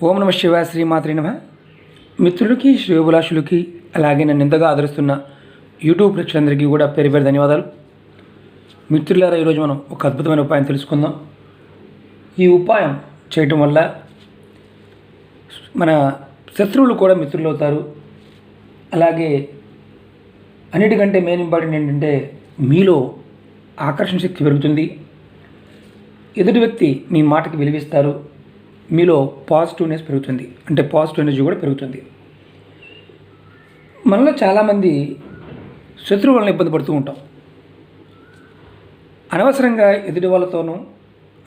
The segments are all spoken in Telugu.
ఓం నమ శివాయ, శ్రీమాత్రే నమః. మిత్రులకి, శ్రేయోభిలాషులకి, అలాగే నన్ను ఎంతగా ఆదరిస్తున్న యూట్యూబ్ ప్రేక్షకులందరికీ కూడా పేరు పేరు ధన్యవాదాలు. మిత్రులారా, ఈరోజు మనం ఒక అద్భుతమైన ఉపాయం తెలుసుకుందాం. ఈ ఉపాయం చేయటం వల్ల మన శత్రువులు కూడా మిత్రులు అవుతారు. అలాగే అన్నిటికంటే మెయిన్ ఇంపార్టెంట్ ఏంటంటే మీలో ఆకర్షణ శక్తి పెరుగుతుంది. ఎదుటి వ్యక్తి మీ మాటకి విలువిస్తారు. మీలో పాజిటివ్నెస్ పెరుగుతుంది, అంటే పాజిటివ్ ఎనర్జీ కూడా పెరుగుతుంది. మనలో చాలామంది శత్రువు వలన ఇబ్బంది పడుతూ ఉంటాం. అనవసరంగా ఎదుటి వాళ్ళతోనూ,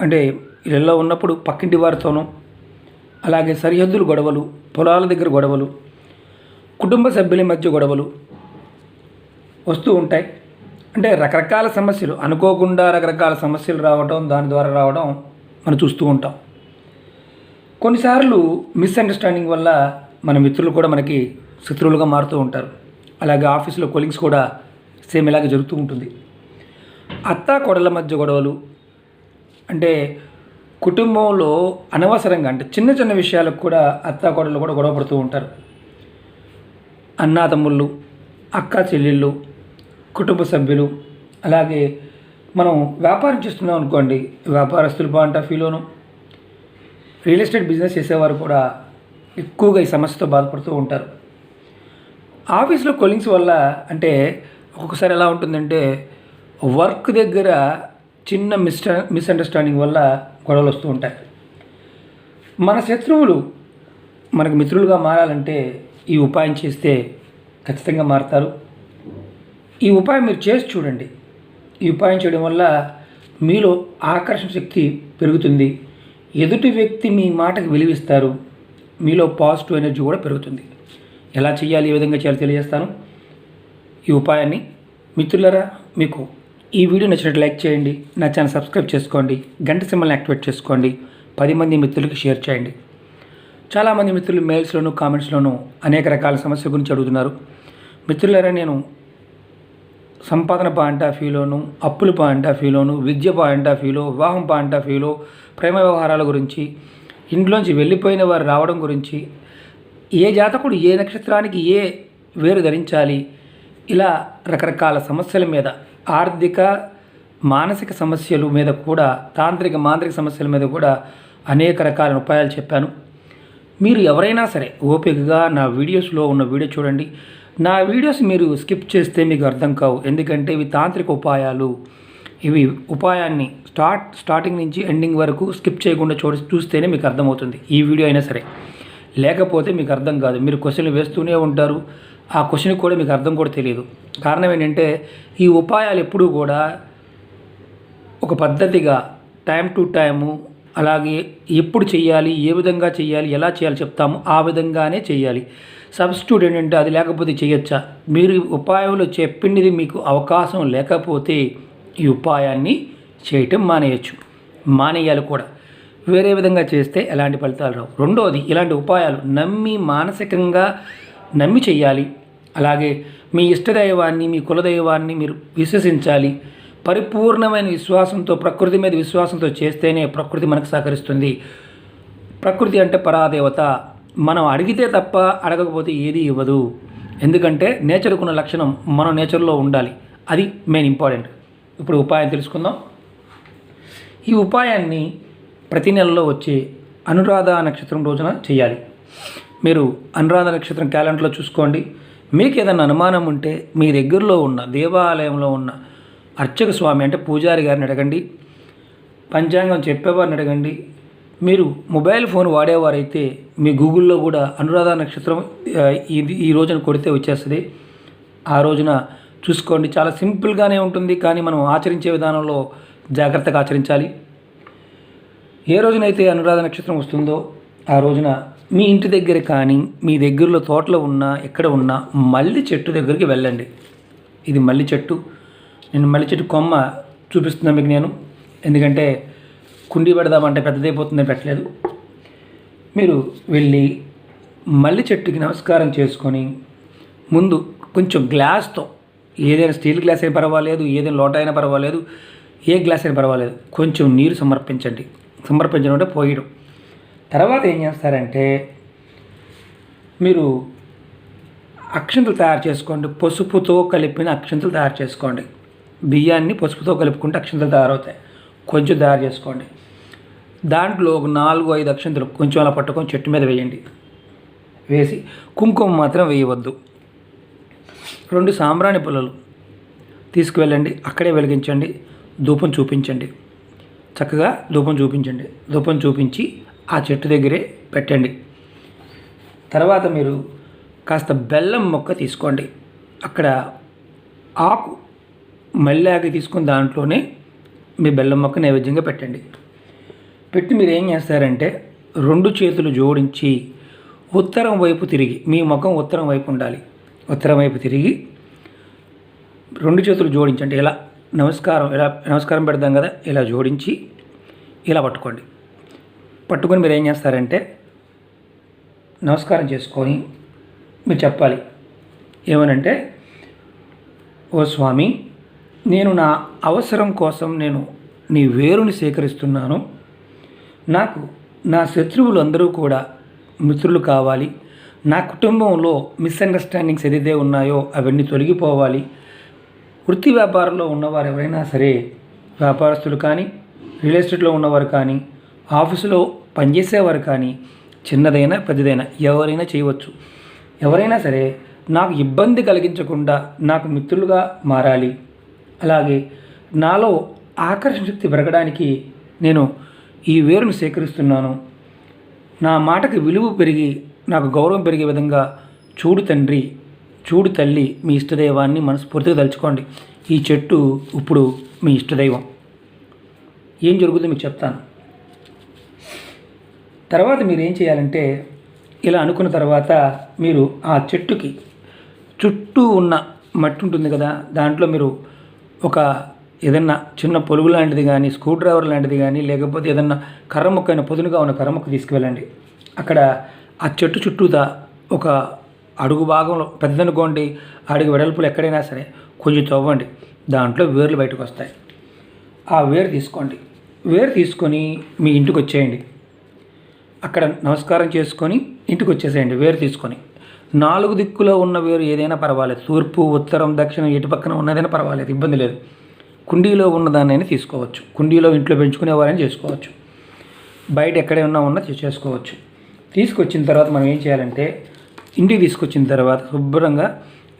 అంటే ఇళ్ళల్లో ఉన్నప్పుడు పక్కింటి వారితోనూ, అలాగే సరిహద్దులు గొడవలు, పొలాల దగ్గర గొడవలు, కుటుంబ సభ్యుల మధ్య గొడవలు వస్తూ ఉంటాయి. అంటే రకరకాల సమస్యలు, అనుకోకుండా రకరకాల సమస్యలు రావడం, దాని ద్వారా రావడం మనం చూస్తూ ఉంటాం. కొన్నిసార్లు మిస్అండర్స్టాండింగ్ వల్ల మన మిత్రులు కూడా మనకి శత్రువులుగా మారుతూ ఉంటారు. అలాగే ఆఫీసులో కొలీగ్స్ కూడా సేమ్ ఇలాగే జరుగుతూ ఉంటుంది. అత్తా కోడళ్ళ మధ్య గొడవలు, అంటే కుటుంబంలో అనవసరంగా, అంటే చిన్న చిన్న విషయాలకు కూడా అత్తా కోడళ్ళు కూడా గొడవ పడుతూ ఉంటారు. అన్నాతమ్ముళ్ళు, అక్క చెల్లెళ్ళు, కుటుంబ సభ్యులు, అలాగే మనం వ్యాపారం చేస్తున్నాం అనుకోండి, వ్యాపారస్తులు పాయింట్ ఆఫ్ వ్యూలోను, రియల్ ఎస్టేట్ బిజినెస్ చేసేవారు కూడా ఎక్కువగా ఈ సమస్యతో బాధపడుతూ ఉంటారు. ఆఫీస్లో కొలీగ్స్ వల్ల, అంటే ఒక్కొక్కసారి ఎలా ఉంటుందంటే వర్క్ దగ్గర చిన్న మిస్అండర్స్టాండింగ్ వల్ల గొడవలు వస్తూ ఉంటాయి. మన శత్రువులు మనకు మిత్రులుగా మారాలంటే ఈ ఉపాయం చేస్తే ఖచ్చితంగా మారుతారు. ఈ ఉపాయం మీరు చేసి చూడండి. ఈ ఉపాయం చేయడం వల్ల మీలో ఆకర్షణ శక్తి పెరుగుతుంది. ఎదుటి వ్యక్తి మీ మాటకు విలువిస్తారు. మీలో పాజిటివ్ ఎనర్జీ కూడా పెరుగుతుంది. ఎలా చేయాలి, ఏ విధంగా చేయాలో తెలియజేస్తాను. ఈ ఉపాయాన్ని మిత్రులారా, మీకు ఈ వీడియో నచ్చినట్టు లైక్ చేయండి, నా ఛానల్ సబ్స్క్రైబ్ చేసుకోండి, గంట సింబల్ని యాక్టివేట్ చేసుకోండి, 10 మంది మిత్రులకి షేర్ చేయండి. చాలామంది మిత్రులు మెయిల్స్లోను, కామెంట్స్లోనూ అనేక రకాల సమస్యల గురించి అడుగుతున్నారు. మిత్రులారా, నేను సంపాదన పాయింట్ ఆఫ్ వ్యూలోను, అప్పుల పాయింట్ ఆఫ్ వ్యూలోను, విద్య పాయింట్ ఆఫ్ వ్యూలో, వివాహం పాయింట్ ఆఫ్ వ్యూలో, ప్రేమ వ్యవహారాల గురించి, ఇంట్లోంచి వెళ్ళిపోయిన వారు రావడం గురించి, ఏ జాతకుడు ఏ నక్షత్రానికి ఏ వేరు ధరించాలి, ఇలా రకరకాల సమస్యల మీద, ఆర్థిక మానసిక సమస్యల మీద కూడా, తాంత్రిక మాంత్రిక సమస్యల మీద కూడా అనేక రకాల ఉపాయాలు చెప్పాను. మీరు ఎవరైనా సరే ఓపికగా నా వీడియోస్లో ఉన్న వీడియో చూడండి. నా వీడియోస్ మీరు స్కిప్ చేస్తే మీకు అర్థం కావు, ఎందుకంటే ఇవి తాంత్రిక ఉపాయాలు. ఇవి ఉపాయాన్ని స్టార్టింగ్ నుంచి ఎండింగ్ వరకు స్కిప్ చేయకుండా చూస్తేనే మీకు అర్థమవుతుంది. ఈ వీడియో అయినా సరే, లేకపోతే మీకు అర్థం కాదు. మీరు క్వశ్చన్లు వేస్తూనే ఉంటారు, ఆ క్వశ్చన్కి కూడా మీకు అర్థం కూడా తెలియదు. కారణం ఏంటంటే ఈ ఉపాయాలు ఎప్పుడూ కూడా ఒక పద్ధతిగా టైం టు టైము, అలాగే ఎప్పుడు చేయాలి, ఏ విధంగా చేయాలి, ఎలా చేయాలి చెప్తాము, ఆ విధంగానే చేయాలి. సబ్స్టిట్యూట్ ఏంటంటే అది లేకపోతే చేయొచ్చా? మీరు ఉపాయంలో చెప్పింది మీకు అవకాశం లేకపోతే ఈ ఉపాయాన్ని చేయటం మానేయాలి కూడా. వేరే విధంగా చేస్తే ఎలాంటి ఫలితాలు రావు. రెండోది, ఇలాంటి ఉపాయాలు మానసికంగా నమ్మి చేయాలి. అలాగే మీ ఇష్టదైవాన్ని, మీ కులదైవాన్ని మీరు విశ్వసించాలి. పరిపూర్ణమైన విశ్వాసంతో, ప్రకృతి మీద విశ్వాసంతో చేస్తేనే ప్రకృతి మనకు సహకరిస్తుంది. ప్రకృతి అంటే పరాదేవత. మనం అడిగితే తప్ప అడగకపోతే ఏది ఇవ్వదు. ఎందుకంటే నేచర్కున్న లక్షణం మనం నేచర్లో ఉండాలి. అది మెయిన్ ఇంపార్టెంట్. ఇప్పుడు ఉపాయం తెలుసుకుందాం. ఈ ఉపాయాన్ని ప్రతి నెలలో వచ్చే అనురాధ నక్షత్రం రోజున చేయాలి. మీరు అనురాధ నక్షత్రం క్యాలెండర్లో చూసుకోండి. మీకు ఏదైనా అనుమానం ఉంటే మీ దగ్గరలో ఉన్న దేవాలయంలో ఉన్న అర్చక స్వామి, అంటే పూజారి గారిని అడగండి, పంచాంగం చెప్పేవారిని అడగండి. మీరు మొబైల్ ఫోన్ వాడేవారైతే మీ గూగుల్లో కూడా అనురాధ నక్షత్రం ఈ రోజున కొడితే వచ్చేస్తుంది. ఆ రోజున చూసుకోండి. చాలా సింపుల్గానే ఉంటుంది, కానీ మనం ఆచరించే విధానంలో జాగ్రత్తగా ఆచరించాలి. ఏ రోజునైతే అనురాధ నక్షత్రం వస్తుందో ఆ రోజున మీ ఇంటి దగ్గర కానీ, మీ దగ్గరలో తోటలో ఉన్నా, ఎక్కడ ఉన్నా మల్లి చెట్టు దగ్గరికి వెళ్ళండి. ఇది మల్లి చెట్టు. నేను మల్లి చెట్టు కొమ్మ చూపిస్తున్నాను మీకు నేను, ఎందుకంటే కుండీ పెడదామంటే పెద్దదైపోతుందని పెట్టలేదు. మీరు వెళ్ళి మల్లి చెట్టుకి నమస్కారం చేసుకొని, ముందు కొంచెం గ్లాస్తో, ఏదైనా స్టీల్ గ్లాస్ అయినా పర్వాలేదు, ఏదైనా లోట అయినా పర్వాలేదు, ఏ గ్లాస్ అయినా పర్వాలేదు, కొంచెం నీరు సమర్పించండి. సమర్పించడం అంటే పోయడం. తర్వాత ఏం చేస్తారంటే మీరు అక్షంతలు తయారు చేసుకోండి. పసుపుతో కలిపిన అక్షంతలు తయారు చేసుకోండి. బియ్యాన్ని పసుపుతో కలుపుకుంటే అక్షంతలు తయారవుతాయి. కొంచెం తయారు చేసుకోండి. దాంట్లో ఒక 4-5 అక్షంతలు కొంచెం అలా పట్టుకొని చెట్టు మీద వేయండి. వేసి కుంకుమ మాత్రం వేయవద్దు. 2 సాంబ్రాణి పుల్లలు తీసుకువెళ్ళండి. అక్కడే వెలిగించండి. ధూపం చూపించండి. చక్కగా ధూపం చూపించండి. ధూపం చూపించి ఆ చెట్టు దగ్గరే పెట్టండి. తర్వాత మీరు కాస్త బెల్లం మొక్క తీసుకోండి. అక్కడ ఆకు మల్లాకి తీసుకుని దాంట్లోనే మీ బెల్లం మొక్క నైవేద్యంగా పెట్టండి. పెట్టి మీరు ఏం చేస్తారంటే 2 చేతులు జోడించి ఉత్తరం వైపు తిరిగి, మీ ముఖం ఉత్తరం వైపు ఉండాలి. ఉత్తరం వైపు తిరిగి 2 చేతులు జోడించండి. ఇలా నమస్కారం పెడతాం కదా, ఇలా జోడించి ఇలా పట్టుకోండి. పట్టుకొని మీరు ఏం చేస్తారంటే నమస్కారం చేసుకొని మీరు చెప్పాలి. ఏమనంటే, ఓ స్వామి, నేను నా అవసరం కోసం నేను నీ వేరుని సేకరిస్తున్నాను. నాకు నా శత్రువులు అందరూ కూడా మిత్రులు కావాలి. నా కుటుంబంలో మిస్అండర్స్టాండింగ్స్ ఏదైతే ఉన్నాయో అవన్నీ తొలగిపోవాలి. వృత్తి వ్యాపారంలో ఉన్నవారు ఎవరైనా సరే, వ్యాపారస్తులు కానీ, రియల్ ఎస్టేట్లో ఉన్నవారు కానీ, ఆఫీసులో పనిచేసేవారు కానీ, చిన్నదైనా పెద్దదైనా ఎవరైనా చేయవచ్చు. ఎవరైనా సరే నాకు ఇబ్బంది కలిగించకుండా నాకు మిత్రులుగా మారాలి. అలాగే నాలో ఆకర్షణ శక్తి పెరగడానికి నేను ఈ వేరును సేకరిస్తున్నాను. నా మాటకి విలువ పెరిగి నాకు గౌరవం పెరిగే విధంగా చూడు తండ్రి, చూడు తల్లి, మీ ఇష్టదైవాన్ని మనస్ఫూర్తిగా తలుచుకోండి. ఈ చెట్టు ఇప్పుడు మీ ఇష్టదైవం. ఏం జరుగుతుందో మీకు చెప్తాను. తర్వాత మీరు ఏం చేయాలంటే, ఇలా అనుకున్న తర్వాత మీరు ఆ చెట్టుకి చుట్టూ ఉన్న మట్టి ఉంటుంది కదా, దాంట్లో మీరు ఒక ఏదన్నా చిన్న పొలుగు లాంటిది కానీ, స్క్రూ డ్రైవర్ లాంటిది కానీ, లేకపోతే ఏదన్నా కర్ర ముక్క అయినా పొదునుగా ఉన్న కర్ర ముక్క తీసుకువెళ్ళండి. అక్కడ ఆ చెట్టు చుట్టూతా ఒక అడుగు భాగంలో పెద్దనుకోండి, అడుగు వెడల్పులు ఎక్కడైనా సరే కొంచెం తవ్వండి. దాంట్లో వేర్లు బయటకు వస్తాయి. ఆ వేరు తీసుకోండి. వేరు తీసుకొని మీ ఇంటికి వచ్చేయండి. అక్కడ నమస్కారం చేసుకొని ఇంటికి వచ్చేసేయండి. వేరు తీసుకొని 4 దిక్కులో ఉన్న వేరు ఏదైనా పర్వాలేదు. తూర్పు, ఉత్తరం, దక్షిణం ఎటు పక్కన ఉన్నదైనా పర్వాలేదు, ఇబ్బంది లేదు. కుండీలో ఉన్నదాన్నైనా తీసుకోవచ్చు. కుండీలో ఇంట్లో పెంచుకునేవారైనా చేసుకోవచ్చు. బయట ఎక్కడైనా ఉన్నా చేసుకోవచ్చు. తీసుకొచ్చిన తర్వాత మనం ఏం చేయాలంటే, ఇంటికి తీసుకొచ్చిన తర్వాత శుభ్రంగా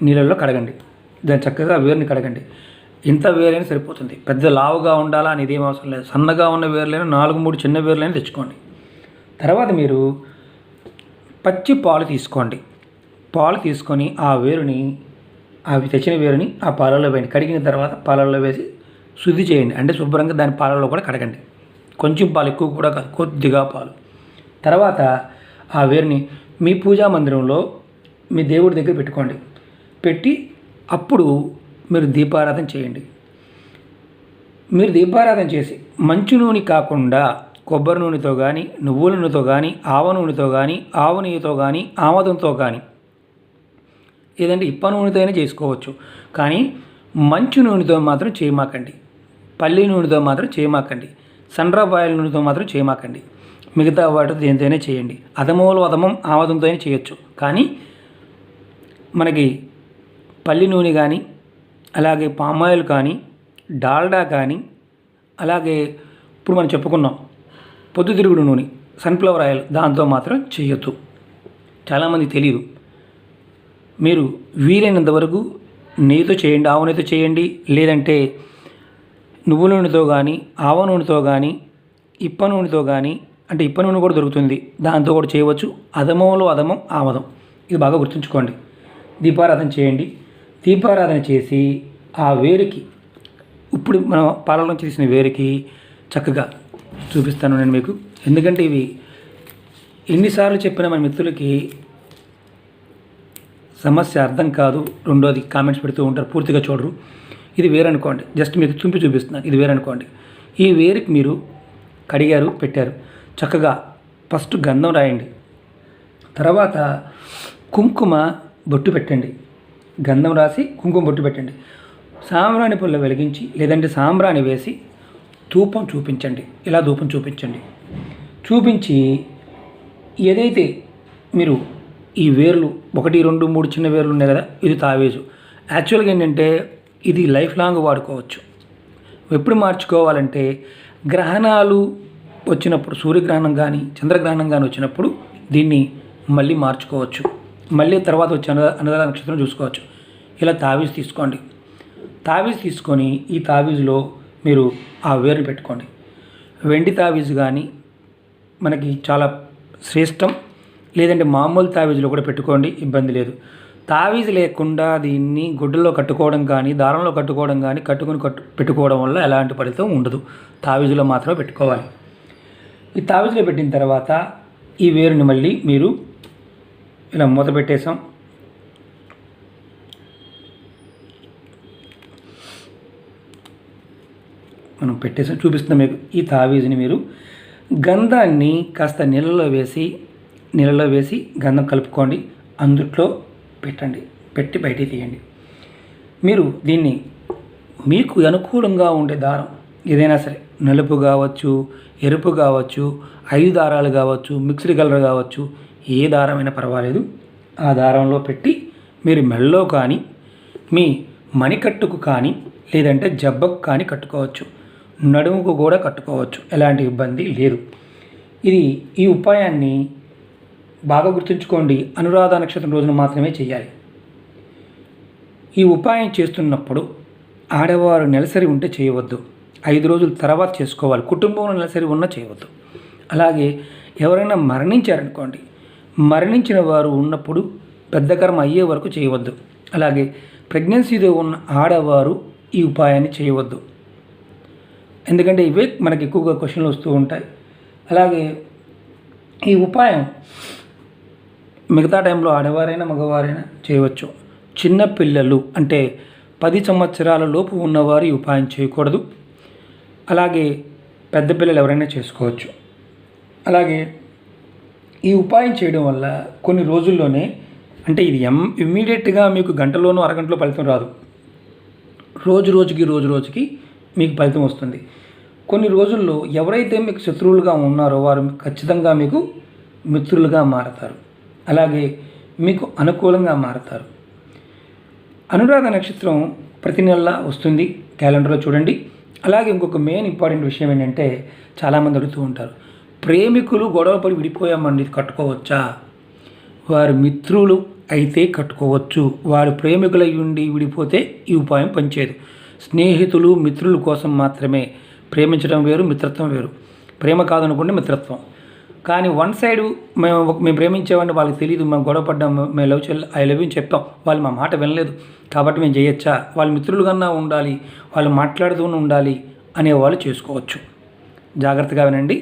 నీళ్ళల్లో కడగండి. దాన్ని చక్కగా వేరుని కడగండి. ఇంత వేరైనా సరిపోతుంది. పెద్ద లావుగా ఉండాలా అనేది ఏం అవసరం లేదు. సన్నగా ఉన్న వేర్లైనా 4-3 చిన్న వేర్లైనా తెచ్చుకోండి. తర్వాత మీరు పచ్చి పాలు తీసుకోండి. పాలు తీసుకొని ఆ వేరుని, అవి తెచ్చిన వేరుని ఆ పాలల్లో వేయండి. కడిగిన తర్వాత పాలల్లో వేసి శుద్ధి చేయండి. అంటే శుభ్రంగా దాని పాలల్లో కూడా కడగండి. కొంచెం పాలు, ఎక్కువ కూడా కాదు, కొద్దిగా పాలు. తర్వాత ఆ వేరుని మీ పూజా మందిరంలో మీ దేవుడి దగ్గర పెట్టుకోండి. పెట్టి అప్పుడు మీరు దీపారాధన చేయండి. మీరు దీపారాధన చేసి మంచు నూనె కాకుండా కొబ్బరి నూనెతో కానీ, నువ్వుల నూనెతో కానీ, ఆవ నూనెతో కానీ, ఆవు నెయ్యితో కానీ, ఆమదంతో కానీ, ఏదంటే ఇప్ప నూనెతో అయినా చేసుకోవచ్చు. కానీ మంచు నూనెతో మాత్రం చేయమాకండి. పల్లి నూనెతో మాత్రం చేయమాకండి. సన్‌డ్రాప్ ఆయిల్ నూనెతో మాత్రం చేయమాకండి. మిగతా వాటితో దేనితోనే చేయండి. అధమోలు అధమం ఆమదంతో అయినా చేయొచ్చు. కానీ మనకి పల్లి నూనె కానీ, అలాగే పామాయిల్ కానీ, డాల్డా కానీ, అలాగే ఇప్పుడు మనం చెప్పుకున్నాం పొద్దుతిరుగుడు నూనె, సన్ఫ్లవర్ ఆయిల్, దాంతో మాత్రం చేయొద్దు. చాలామంది తెలియదు. మీరు వీలైనంత వరకు నెయ్యితో చేయండి, ఆవు నెయ్యితో చేయండి. లేదంటే నువ్వుల నూనెతో కానీ, ఆవ నూనెతో కానీ, ఇప్ప నూనెతో కానీ, అంటే ఇప్ప నూనె కూడా దొరుకుతుంది, దాంతో కూడా చేయవచ్చు. అధమంలో అధమం ఆమదం, ఇది బాగా గుర్తుంచుకోండి. దీపారాధన చేయండి. దీపారాధన చేసి ఆ వేరుకి, ఇప్పుడు మనం పాలల నుంచి తీసిన వేరుకి చక్కగా చూపిస్తాను నేను మీకు. ఎందుకంటే ఇవి ఎన్నిసార్లు చెప్పినా మన మిత్రులకి సమస్య అర్థం కాదు. రెండోది కామెంట్స్ పెడుతూ ఉంటారు, పూర్తిగా చూడరు. ఇది వేరనుకోండి, జస్ట్ మీకు చూపిస్తున్నాను. ఇది వేరనుకోండి. ఈ వేరుకి మీరు కడిగారు, పెట్టారు. చక్కగా ఫస్ట్ గంధం రాయండి. తర్వాత కుంకుమ బొట్టు పెట్టండి. గంధం రాసి కుంకుమ బొట్టు పెట్టండి. సాంబ్రాణి పుల్ల వెలిగించి, లేదంటే సాంబ్రాణి వేసి ధూపం చూపించండి. ఇలా ధూపం చూపించండి. చూపించి ఏదైతే మీరు ఈ వేర్లు 1, 2, 3 చిన్న వేర్లు ఉన్నాయి కదా, ఇది తావేజు. యాక్చువల్గా ఏంటంటే ఇది లైఫ్ లాంగ్ వాడుకోవచ్చు. ఎప్పుడు మార్చుకోవాలంటే గ్రహణాలు వచ్చినప్పుడు, సూర్యగ్రహణం కానీ చంద్రగ్రహణం కానీ వచ్చినప్పుడు దీన్ని మళ్ళీ మార్చుకోవచ్చు. మళ్ళీ తర్వాత వచ్చే అనురాధ నక్షత్రం చూసుకోవచ్చు. ఇలా తావీజ్ తీసుకోండి. తావీజ్ తీసుకొని ఈ తావీజ్లో మీరు ఆ వేరుని పెట్టుకోండి. వెండి తావీజ్ కానీ మనకి చాలా శ్రేష్టం, లేదంటే మామూలు తావీజులో కూడా పెట్టుకోండి, ఇబ్బంది లేదు. తావీజ్ లేకుండా దీన్ని గుడ్డలో కట్టుకోవడం కానీ దారంలో కట్టుకోవడం కానీ పెట్టుకోవడం వల్ల ఎలాంటి ఫలితం ఉండదు. తావీజులో మాత్రమే పెట్టుకోవాలి. ఈ తావీజులో పెట్టిన తర్వాత ఈ వేరుని మళ్ళీ మీరు ఇలా మూత పెట్టేసాం. మనం పెట్టేసాం, చూపిస్తున్నాం మీకు. ఈ తావీజుని మీరు గంధాన్ని కాస్త నీళ్ళలో వేసి గంధం కలుపుకోండి, అందుట్లో పెట్టండి, పెట్టి బయటికి తీయండి. మీరు దీన్ని మీకు అనుకూలంగా ఉండే దారం ఏదైనా సరే, నలుపు కావచ్చు, ఎరుపు కావచ్చు, 5 దారాలు కావచ్చు, మిక్స్డ్ కలర్ కావచ్చు, ఏ దారమైనా పర్వాలేదు, ఆ దారంలో పెట్టి మీరు మెడలో కానీ మీ మణికట్టుకు కానీ లేదంటే జబ్బకు కానీ కట్టుకోవచ్చు, నడుముకు కూడా కట్టుకోవచ్చు, ఎలాంటి ఇబ్బంది లేదు. ఈ ఉపాయాన్ని బాగా గుర్తుంచుకోండి, అనురాధ నక్షత్రం రోజున మాత్రమే చేయాలి. ఈ ఉపాయం చేస్తున్నప్పుడు ఆడవారు నెలసరి ఉంటే చేయవద్దు, 5 రోజుల తర్వాత చేసుకోవాలి. కుటుంబంలో నెలసరి ఉన్నా చేయవద్దు. అలాగే ఎవరైనా మరణించారనుకోండి, మరణించిన వారు ఉన్నప్పుడు పెద్ద కర్మ అయ్యే వరకు చేయవద్దు. అలాగే ప్రెగ్నెన్సీలో ఉన్న ఆడవారు ఈ ఉపాయాన్ని చేయవద్దు, ఎందుకంటే ఇవే మనకి ఎక్కువగా క్వశ్చన్లు వస్తూ ఉంటాయి. అలాగే ఈ ఉపాయం మిగతా టైంలో ఆడవారైనా మగవారైనా చేయవచ్చు. చిన్న పిల్లలు అంటే 10 సంవత్సరాల లోపు ఉన్నవారు ఈ ఉపాయం చేయకూడదు. అలాగే పెద్ద పిల్లలు ఎవరైనా చేసుకోవచ్చు. అలాగే ఈ ఉపాయం చేయడం వల్ల కొన్ని రోజుల్లోనే, అంటే ఇది ఇమ్మీడియట్గా మీకు గంటలోనూ అరగంటలో ఫలితం రాదు, రోజు రోజుకి మీకు ఫలితం వస్తుంది. కొన్ని రోజుల్లో ఎవరైతే మీకు శత్రువులుగా ఉన్నారో వారు ఖచ్చితంగా మీకు మిత్రులుగా మారతారు. అలాగే మీకు అనుకూలంగా మారతారు. అనురాధ నక్షత్రం ప్రతి నెల వస్తుంది, క్యాలెండర్లో చూడండి. అలాగే ఇంకొక మెయిన్ ఇంపార్టెంట్ విషయం ఏంటంటే, చాలామంది అడుగుతూ ఉంటారు, ప్రేమికులు గొడవపడి విడిపోయామండి, కట్టుకోవచ్చా? వారు మిత్రులు అయితే కట్టుకోవచ్చు. వారు ప్రేమికులై ఉండి విడిపోతే ఈ ఉపాయం పనిచేయదు. స్నేహితులు మిత్రుల కోసం మాత్రమే. ప్రేమించడం వేరు, మిత్రత్వం వేరు. ప్రేమ కాదనుకోండి, మిత్రత్వం. కానీ వన్ సైడ్ మేము ప్రేమించేవాడిని వాళ్ళకి తెలియదు, మేము గొడవపడ్డాం, మేము ఐ లవ్ యూ చెప్పాం, వాళ్ళు మా మాట వినలేదు కాబట్టి మేము చేయొచ్చా? వాళ్ళు మిత్రులు కన్నా ఉండాలి, వాళ్ళు మాట్లాడుతూనే ఉండాలి అనేవాళ్ళు చేసుకోవచ్చు. జాగ్రత్తగా వినండి.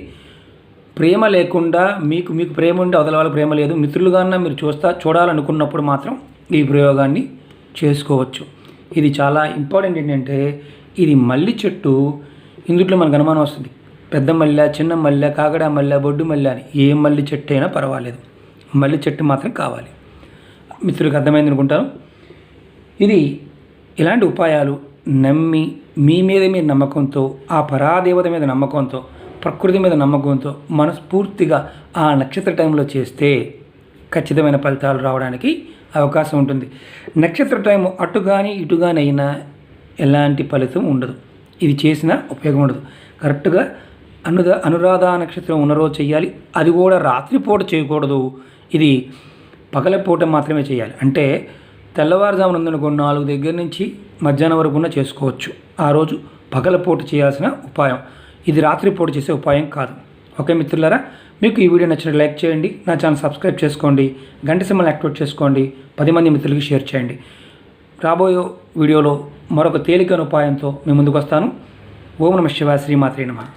ప్రేమ లేకుండా మీకు ప్రేమ ఉండి అవతల వాళ్ళ ప్రేమ లేదు, మిత్రులుగాన్నా మీరు చూడాలనుకున్నప్పుడు మాత్రం ఈ ప్రయోగాన్ని చేసుకోవచ్చు. ఇది చాలా ఇంపార్టెంట్. ఏంటంటే ఇది మల్లి చెట్టు. ఇందుట్లో మనకు అనుమానం వస్తుంది, పెద్ద మల్లె, చిన్న మల్లె, కాగడ మల్లె, బొడ్డు మల్లె అని. ఏ మల్లి చెట్టు అయినా పర్వాలేదు, మల్లి చెట్టు మాత్రం కావాలి. మిత్రులకు అర్థమైంది అనుకుంటాను. ఇది ఇలాంటి ఉపాయాలు నమ్మి మీ మీద మీరు నమ్మకంతో, ఆ పరాదేవత మీద నమ్మకంతో, ప్రకృతి మీద నమ్మకంతో మనస్ఫూర్తిగా ఆ నక్షత్ర టైంలో చేస్తే ఖచ్చితమైన ఫలితాలు రావడానికి అవకాశం ఉంటుంది. నక్షత్ర టైం అటు కానీ ఇటు కానీ అయినా ఎలాంటి ఫలితం ఉండదు, ఇది చేసినా ఉపయోగం ఉండదు. కరెక్ట్గా అనురాధ నక్షత్రం ఉన్న రోజు చేయాలి. అది కూడా రాత్రిపూట చేయకూడదు, ఇది పగలపూట మాత్రమే చేయాలి. అంటే తెల్లవారుజామున ఉందనుకో 4 దగ్గర నుంచి మధ్యాహ్నం వరకు చేసుకోవచ్చు. ఆ రోజు పగలపూట చేయాల్సిన ఉపాయం, ఇది రాత్రిపూట చేసే ఉపాయం కాదు. ఓకే మిత్రులారా, మీకు ఈ వీడియో నచ్చినట్టు లైక్ చేయండి, నా ఛానల్ సబ్స్క్రైబ్ చేసుకోండి, గంట సింబల్ యాక్టివేట్ చేసుకోండి, 10 మంది మిత్రులకి షేర్ చేయండి. రాబోయే వీడియోలో మరొక తేలికైన ఉపాయంతో మీ ముందుకు వస్తాను. ఓం నమః శివాయ, శ్రీమాత్రే నమః.